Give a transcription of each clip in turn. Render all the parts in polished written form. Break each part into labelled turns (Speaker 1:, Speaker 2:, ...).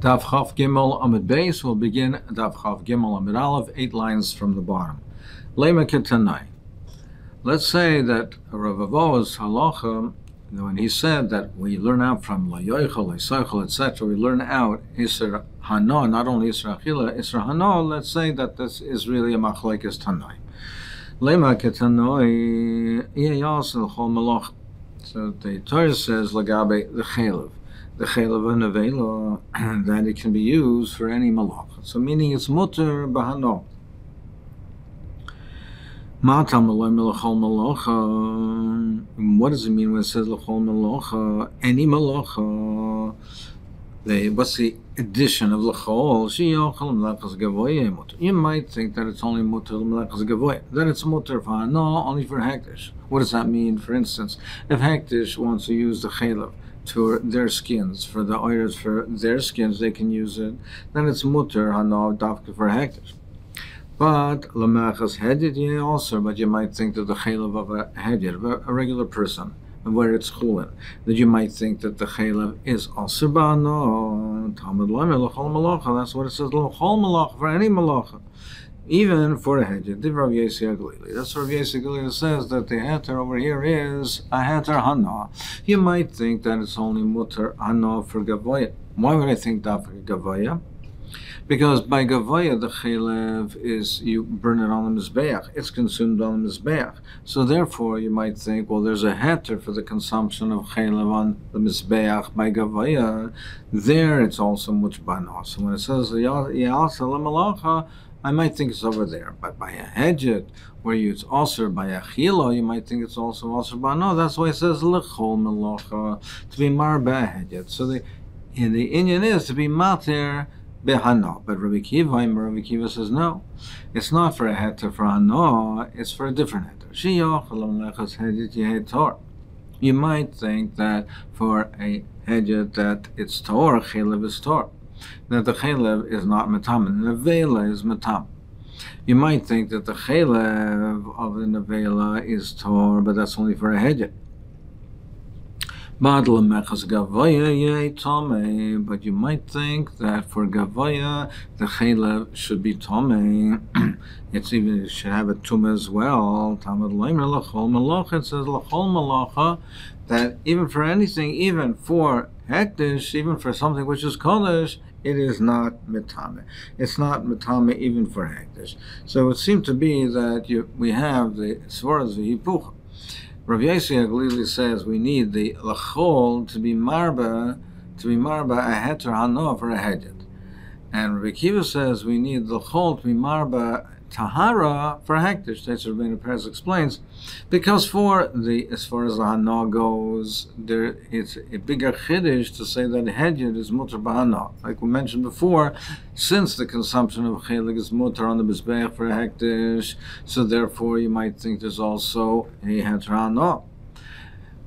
Speaker 1: Daf Chaf Gimel Amud Beis will begin Daf Chaf Gimel Amud Aleph, 8 lines from the bottom. Lema Ketanai. Let's say that Rav Avo's halacha, when he said that we learn out from La Yoichel, La Soichel, etc., we learn out Isser Hana, not only Isser Achila, Isser Hana, let's say that this is really a machlekes Tanai. Lema Ketanai, Iyayas L'chol Malach. So the Torah says, Lagabe the Chelev. The Chelev and Avela, that it can be used for any malach. So meaning it's mutter bahano. What does it mean when it says l'chol malacha? Any malacha. What's the addition of l'chol? You might think that it's only mutter l'melachas gavoya. That it's mutter bahano only for hektish. What does that mean? For instance, if hektish wants to use the chelev to their skins, for the oilers for their skins, they can use it. Then it's mutter hana dafka for hektish. But lamachas hedid also. But you might think that the chelev of a hedid, a regular person, where it's chulin, that you might think that the chelev is also bano tamid lamel l'chol malacha. That's what it says, l'chol malacha, for any malacha. Even for a hedger, Rav Yesi Aglili. That's Rav Yesi Aglili says that the heter over here is a heter hana. You might think that it's only mutter hana for gavoya. Why would I think that for gavoya? Because by gavoya the chelev is you burn it on the mizbeach. It's consumed on the mizbeach. So therefore you might think, well, there's a heter for the consumption of chelev on the mizbeach by gavoya. There it's also mutzbana. So when it says ya'asa l'malacha, I might think it's over there, but by a hedget, where it's also by a chilo, you might think it's also by no. That's why it says lechol melocha, to be mar hedget. So the inyan is to be mater behana. But Rabbi Kiva says no, it's not for a heter for hana, it's for a different heter. Shiyach lechas hedget yehetor. You might think that for a hedget that it's tor, chilev is tor. That the chelev is not metam, and the nevela is metam. You might think that the chelev of the nevela is tor, but that's only for a hedget. But you might think that for gavoya the chelev should be tome. It should have a tum as well. It says l'chol malacha, that even for anything, even for hektish, even for something which is kodesh, it is not metame. It's not metame even for hektish. So it would seem to be that we have the svaras v'hipuch. Rav Yesi Aglili says we need the lachol to be marba a heter hana for a hedget, and Rabbi Kiva says we need the chol to be marba tahara for a hektish. That's what Rabbeinu Peretz explains, because as far as the hana goes, it's a bigger chiddush to say that hedget is mutter b'hana. Like we mentioned before, since the consumption of chelik is mutter on the mizbeach for a hektish, so therefore you might think there's also a heter hana.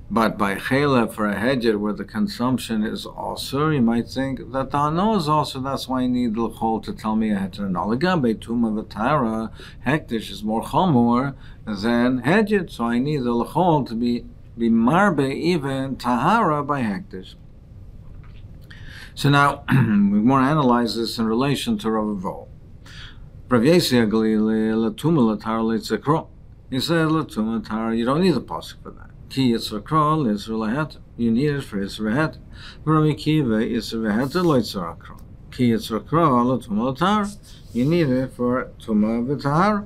Speaker 1: But by chela for a hedger where the consumption is also, you might think that the hana is also. That's why I need the l'chol to tell me a heter. Nalagabe tuma v'tara, hektish is more chamor than hedger, so I need the l'chol to be marbe even tahara by hektish. So now we want to analyze this in relation to Rav Avo. Rav Yesi Aglili l'tuma l'tara l'tzekro. He said l'tuma l'tara, you don't need the pasuk for that. Ki yitzra kral yitzra leheter. You need it for yitzra leheter. Rabbi Kiva yitzra leheter lo yitzra kral. Ki yitzra kral l'tuma l'tara. You need it for tuma v'tahara.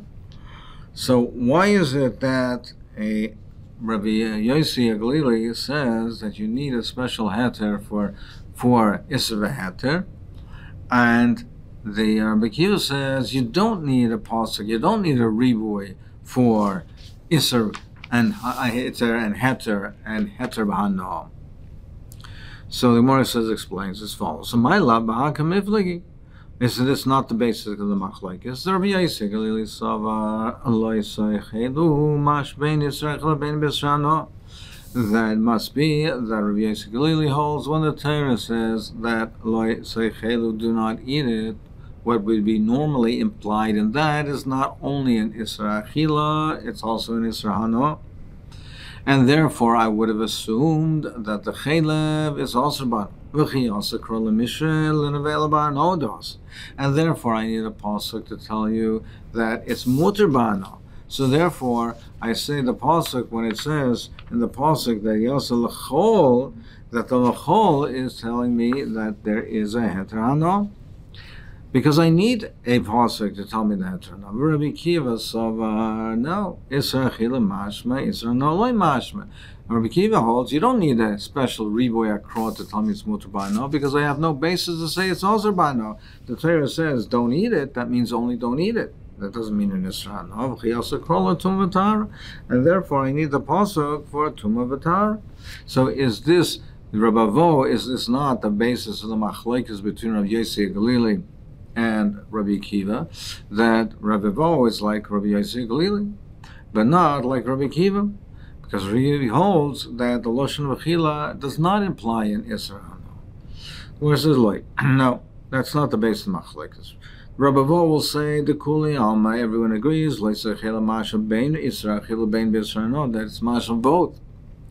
Speaker 1: So why is it that a Rabbi Yossi Aglili says that you need a special heter for yitzra leheter, and the Rabbi Kiva says you don't need a pasuk, you don't need a riboy for yitzra and heter b'hana. So the Gemara explains as follows. So my lab b'hakam ifligi. It's not the basis of the machlekes. The Rabbi Yossi Aglili savar lo yisoichedu mash bein yisrachel bein b'shana. That must be that Rabbi Yossi Aglili holds when the Torah says that lo yisoichedu, do not eat it. What would be normally implied in that is not only an Isra Achila, it's also an Isra Hana. And therefore I would have assumed that the chaylev is also ban. And therefore I need a pasuk to tell you that it's muter bano. So therefore I say the pasuk, when it says in the pasuk that yasa l'chol, that the l'chol is telling me that there is a heter hano, because I need a pasuk to tell me the heter hano. Rabbi Kiva savar, no, isra chila mashma, isra no loy mashma. Rabbi Kiva holds you don't need a special riboy akrot to tell me it's muter bano, because I have no basis to say it's also bano. The Torah says don't eat it, that means only don't eat it. That doesn't mean in Israel. And therefore I need the pasuk for tumah v'tar. So is this Rabavo, is this not the basis of the machlekes between Rabbi Yossi Galili and Rabbi Kiva, that Rabavo is like Rabbi Yossi Galili, but not like Rabbi Kiva, because he holds that the Lashon V'chila does not imply in Israel. Where's his like? No, that's not the basis of the machlekes. Rabavo will say the Kuli Alma, everyone agrees, that it's Masha both.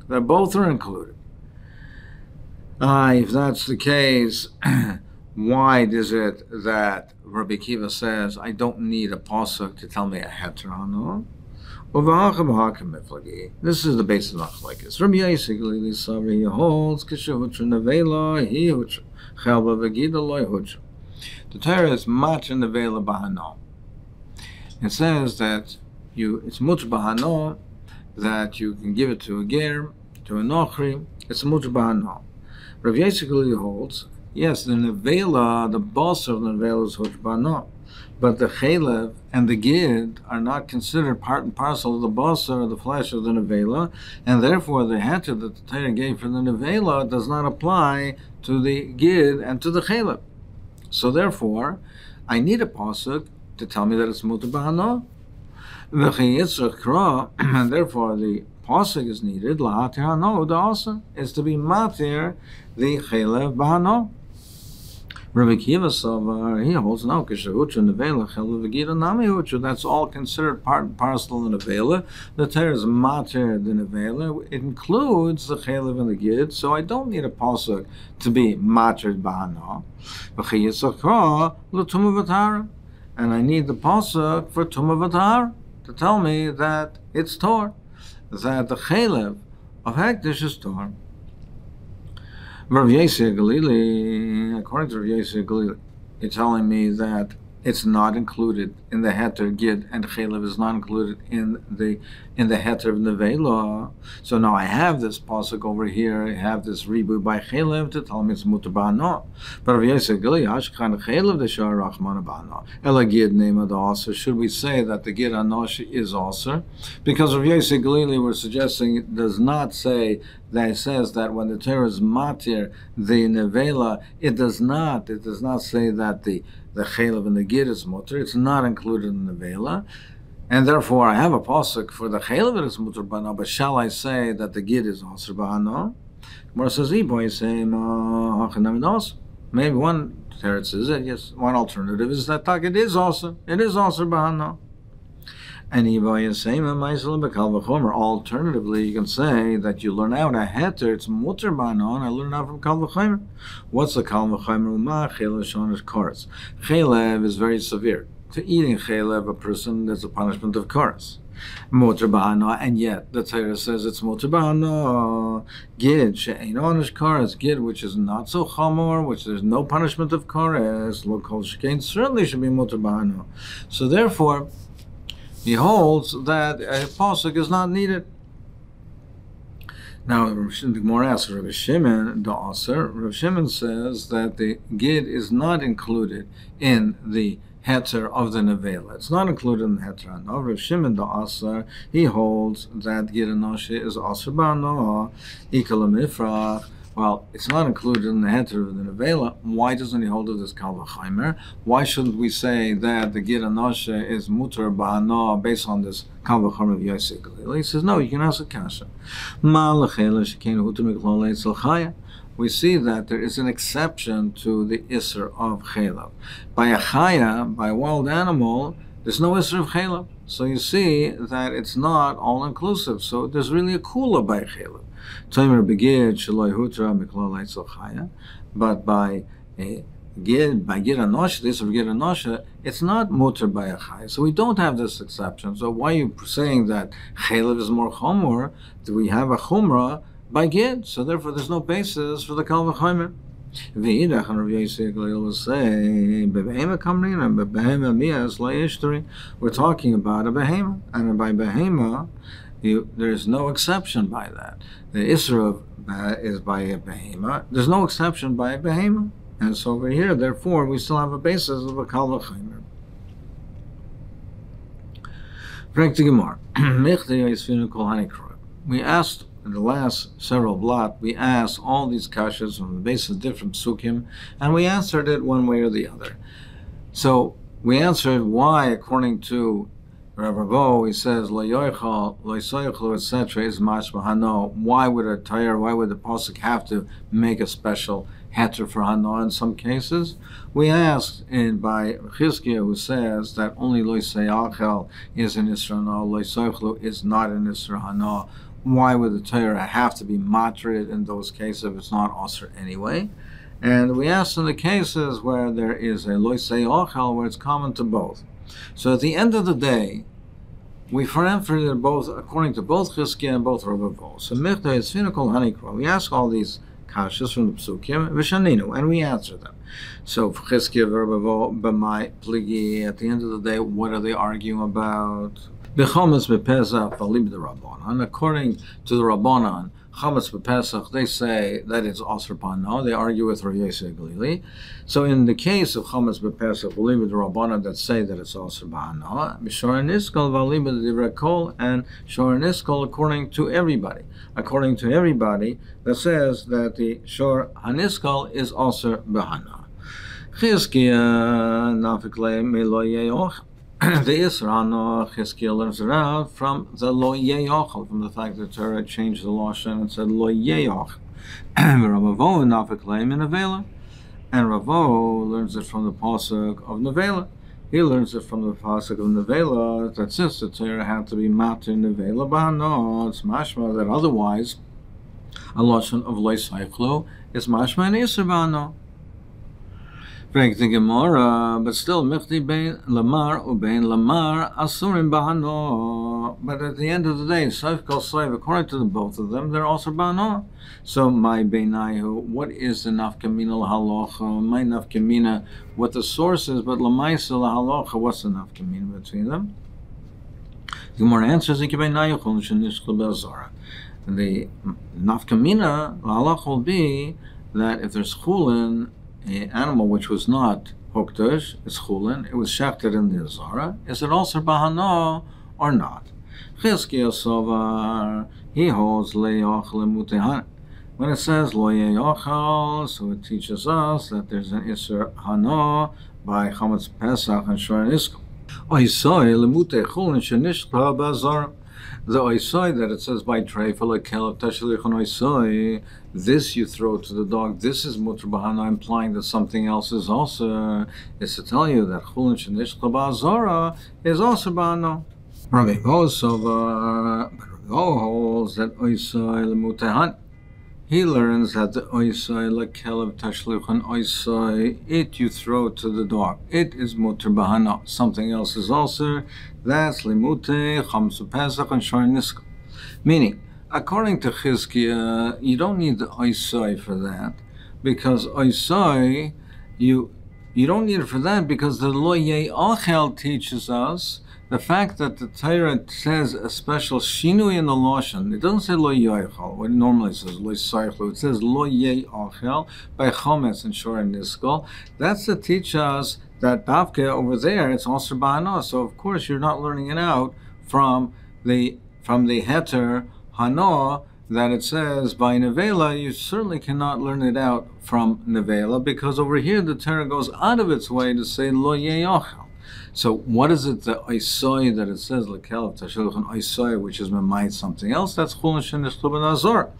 Speaker 1: That both are included. If that's the case, why is it that Rabbi Kiva says, I don't need a pasuk to tell me a heter hano? This is the basis of machlekes. Rabbi Yossi Galili Savri holds kishahutra nevela he hutra chelba v'gida loy hutra. The Torah is much in the vela bahano. It says that it's much bahano, that you can give it to a ger, to a nochri. It's much bahano. Rav Yossi Galili holds, yes, the nevela, the boss of the nevela is much bahano, but the chelev and the gid are not considered part and parcel of the boss or the flesh of the nevela, and therefore the heter that the Torah gave for the nevela does not apply to the gid and to the chelev. So therefore, I need a pasuk to tell me that it's muter bahano. And therefore the pasuk is needed. Lahatir hano also is to be matir the chelev bahano. Rabbi Kiva Savar, he holds no kishahutra nevela chelev v'gida nami hutra. That's all considered part and parcel of the nevela. The Torah is matir the nevela. It includes the chelev and the gid. So I don't need a pasuk to be matir bahano. And I need the pasuk for tumah v'tar to tell me that it's tor, that the chelev of hekdesh is tor. Rav Yossi Galili, according to Rav Yossi Galili, it's telling me that it's not included in the heter gid, and chelev is not included in the heter of nevela. So now I have this pasuk over here. I have this ribu by chelev to tell me it's muter bahano. But Rav Yossi Galili, ashkan chelev d'shar rachman bahano. Ela gid nema also. Should we say that the gid anosh is also? Because Rav Yossi Galili, we're suggesting, it does not say that. It says that when the Torah is matir the nevela, it does not say that the chelev and the gid is muter. It's not included in the nevela, and therefore I have a pasuk for the chelev that is muter bahano. But shall I say that the gid is also bahano? Gemara says, maybe one teretz is it. Yes, one alternative is that it is also bahano. And alternatively, you can say that you learn out a heter, it's muter bahano, and I learn out from kal v'chomer. What's the kal v'chomer? Chelev shonish koros. Chelev is very severe. To eating chelev, a person, there's a punishment of koros. Muter bahano, and yet the Torah says it's muter bahano. Gid she'ein onish koros, gid which is not so chamor, which there's no punishment of koros, lo kol shekain, certainly should be muter bahano. So therefore, he holds that a pasuk is not needed. Now, the Gemara asks Rabbi Shimon, the Aser. Rabbi Shimon says that the gid is not included in the heter of the nevela. It's not included in the heter. Now, Rabbi Shimon, the Aser, he holds that gid anoshi is aser bahano, ikal mifrach. Well, it's not included in the heter of the nevela. Why doesn't he hold it as kal v'chomer? Why shouldn't we say that the gid anoshe is muter bahano based on this kal v'chomer of Yossi Galili? He says, no, you can ask a kasha. We see that there is an exception to the iser of chelav. By a chaya, by a wild animal, there's no Isra of Chelev. So you see that it's not all-inclusive. So there's really a Kula by Chelev. Tomer begid Shaloi Hutra Miklal Eitzel Chaya. But by Gid Anosha, this of Gid Anosha, it's not Mutter by a Chaya. So we don't have this exception. So why are you saying that Chelev is more Chomor? Do we have a Chumrah by Gid? So therefore there's no basis for the Kal V'chomer. V'idach, and Rav Yosef will say, we're talking about a behema, and by behema, there's no exception by that. The Isra is by a behema. There's no exception by a behema. And so over here, therefore, we still have a basis of a Kal V'chomer. We asked in the last several blot, we asked all these kashas on the basis of different psukim, and we answered it one way or the other. So we answered why, according to Rav Ravo, he says lo yoichal, lo yisoichlu, etc. is mashma hano. Why would a Torah, why would the pasuk have to make a special heter for hano in some cases? We asked by Chizkiah, who says that only lo yisayachel is an isra hano, lo yisoichlu is not an isra hano. Why would the Torah have to be matrid in those cases if it's not osir anyway? And we asked in the cases where there is a lo yisayachel, where it's common to both. So at the end of the day, we it both according to both Chizkiah and both Rav Ravo. So Michta is Finakol Hanikra. We ask all these kashas from the Psukim, Vishaninu, and we answer them. So for Chizkiah, Rav Ravo, B'mai, Pligi, at the end of the day, what are they arguing about? B'chometz b'Pesach v'alib the Rabbanan. According to the Rabbanan, Chometz b'Pesach, they say that it's Asr Pano. They argue with Rav Yosef Galili. So in the case of Chometz b'Pesach, v'alib the Rabbanan that say that it's Asr Pano, B'shor Niskol v'alib the Divrei Kol, and Shor Niskol according to everybody. According to everybody, that says that the Shor Haniskol is Asr B'Hana. Chizkiah nafikle melo yeyoch. The Isra Chizkiah learns it out from the Lo Yeyochel, from the fact that Torah changed the Lashon and said Lo Yeyoch. Ravo Nafiklei in Nevela. And Ravo learns it from the Pasuk of Nevela. He learns it from the Pasuk of Nevela that since the Torah had to be Matir Nevela Ba'ano, it's mashma that otherwise a Lashon of Lo Yisaychlu is mashma and Isra Ba'ano. Frank the Gemara, but still, Michti bein Lamar ubein Lamar Asurim Bahano. But at the end of the day, Saif Kol Saif, according to the both of them, they're also Bahano. So, my Beinayu, what is the Nafkamina Lahalocha? My Nafkamina, what the source is, but Lamaisa Lahalocha, what's the Nafkamina between them? The Gemara answers, the Beinayu Chol Shenishkul Be'azara. The Nafkamina Lahalocha will be that if there's Chulin, an animal which was not hokdash, it's chulin, it was shechted in the Azara, is it also bahano or not? Chizkiah Sovar, he holds le'yochel mutehan. When it says lo ye'yochel, so it teaches us that there's an iser hano by Chometz Pesach and Shor Niskol. Oisoi lemute chulin shenishkla ba'azara. The oisoi that it says by treifel lekelev tashlichon oisoi, this you throw to the dog. This is mutter bahana, implying that something else is also. Is to tell you that chulin shenishkla ba'azara is also bahana. Rabbi Vosova, Rabbi holds that oisoi lemutehan. He learns that the oisoi lekelev tashlichon oisoi, it you throw to the dog. It is mutter bahana. Something else is also. That's limute Chometz Pesach and Shor Niskol. Meaning, according to Chizkiah, you don't need the oisoi for that, because oisoi, you don't need it for that because the Lo Ye'achel teaches us the fact that the Torah says a special shinui in the Lashon. It doesn't say Lo Ye'achel, what it normally says Lo Yisaychlu. It says Lo Ye'achel by Chometz and Shor Niskol. That's to teach us that Davke over there, it's also Ba'ana. So of course you're not learning it out from the heter Hano that it says by Nevela. You certainly cannot learn it out from Nevela because over here the Torah goes out of its way to say Lo Ye'achel. So what is it, the oisoi that it says lekelav tashilchon oisoi, which is memait something else? That's chulin shenishchel b'nazor.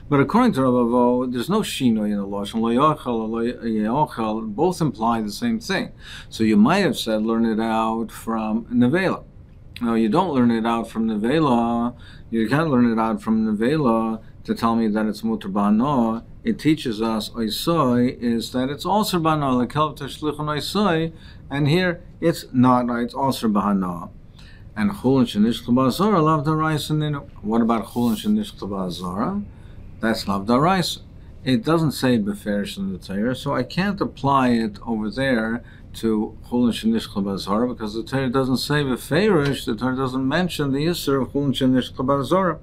Speaker 1: But according to Rav Avo, there's no shinoi in the lashon lo yachal or lo yachal. Both imply the same thing. So you might have said learn it out from nevela. No, you don't learn it out from nevela. You can't learn it out from nevela to tell me that it's mutar b'hana. It teaches us oisoi is that it's also b'hana, lekelav tashlichon oisoi, and here it's not, it's also b'hana. And chulin shenishchel b'azara lav daraisa ninu. What about chulin shenishchel b'azara? That's lav daraisa. It doesn't say beferish in the Torah, so I can't apply it over there to chulin shenishchel b'azara because the Torah doesn't say beferish. The Torah doesn't mention the issur of chulin shenishchel b'azara.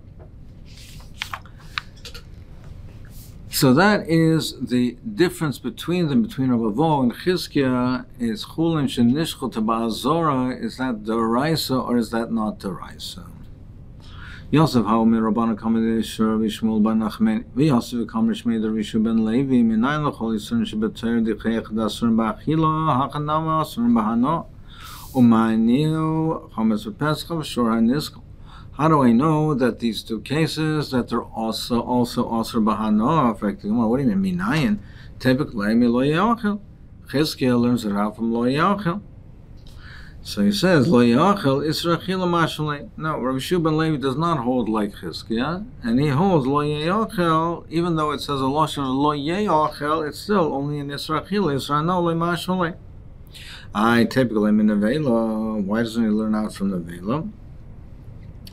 Speaker 1: So that is the difference between them, between Rav Avo and Chizkiah, is chulin shenishchel b'azara. Is that deraisa or is that not deraisa? Yosef ha'omer Rabbana kamed Yishur v'Shmuel ben Nachman v'Yosef v'kam Rishmei Dirshu ben Levi minayin l'chol yisurin sheb'Torah dichayach d'asurin b'achila hachanama asurin b'hana u'ma'anihu chametz v'pesach v'shor ha'nizkal. How do I know that these two cases, that they're also asur b'hana? What do you mean minayin? Typically mi lo yachil. Chizkiah learns it out from lo yachil. So he says, Lo yachel isra chila mashalei. No, Rabbi Shua ben Levi does not hold like Chizkiah, and he holds lo yachel, even though it says a lashon lo yachel, it's still only in isra chila, isra no lo mashalei. I typically am in nevela. Why doesn't he learn out from nevela?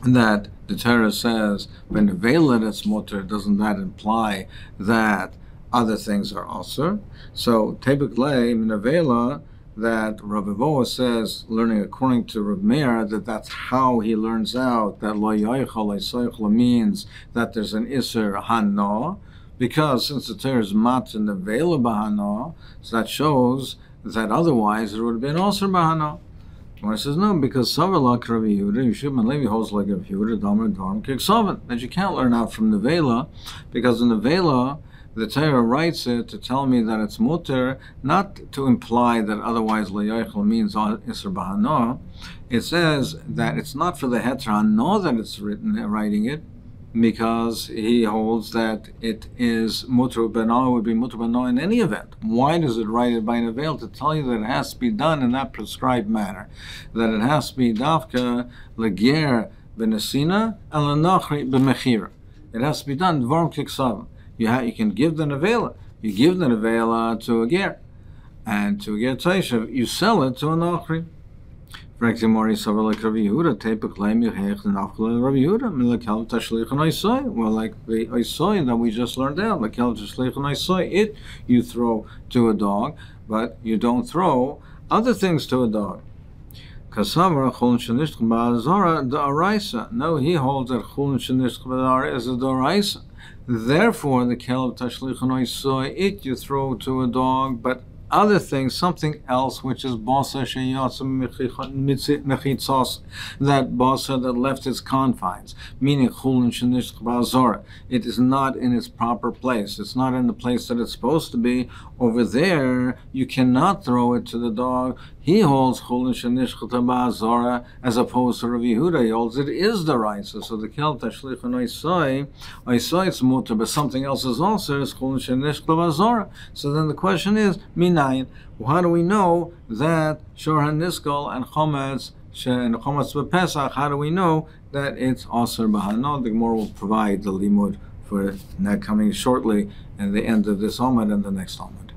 Speaker 1: That the Torah says, when nevela that's mutter, doesn't that imply that other things are also? So typically in nevela, that Rav Avo says, learning according to Rav Meir, that's how he learns out that lo yachal means that there's an iser hana, because since the Torah is mat and nevela b'hana, so that shows that otherwise it would have been also b'hana. When it says no, because Savalak Rav Yehuda, Yeshua ben Levi holds like Rav Yehuda, Damar Dharm Kiksavan, that you can't learn out from nevela, because in nevela the Torah writes it to tell me that it's mutter, not to imply that otherwise lo yachal means isur b'hana. It says that it's not for the heter hana that it's writing it, because he holds that it is mutar b'hana, would be mutar b'hana in any event. Why does it write it by nevel? To tell you that it has to be done in that prescribed manner, that it has to be dafka leger b'nesina and lenachri b'mechira. It has to be done dvarm kiksav. You can give the nevela. You give the nevela to a ger, and to a ger taishav, you sell it to a nachri. Well, like the oisoi that we just learned out, it you throw to a dog, but you don't throw other things to a dog. No, he holds that chulin shenishchel b'azara is a doraisa. Therefore, the kelav tashlichon oisoi, it you throw to a dog, but other things, something else, which is basa sheyatzim mechitzos, that basa that left its confines, meaning chulin shenishchel b'azara. It is not in its proper place. It's not in the place that it's supposed to be. Over there, you cannot throw it to the dog. He holds chulin shenishchel b'azara as opposed to Rav Yehuda. He holds it is the raisa. So the kelav tashlichon oisoi it's mutar, but something else is also is chulin shenishchel b'azara. So then the question is, well, how do we know that shor haniskal and chometz b'Pesach? How do we know that it's asur b'hana? The Gemara will provide the limud for that coming shortly, and the end of this Amud and the next Amud.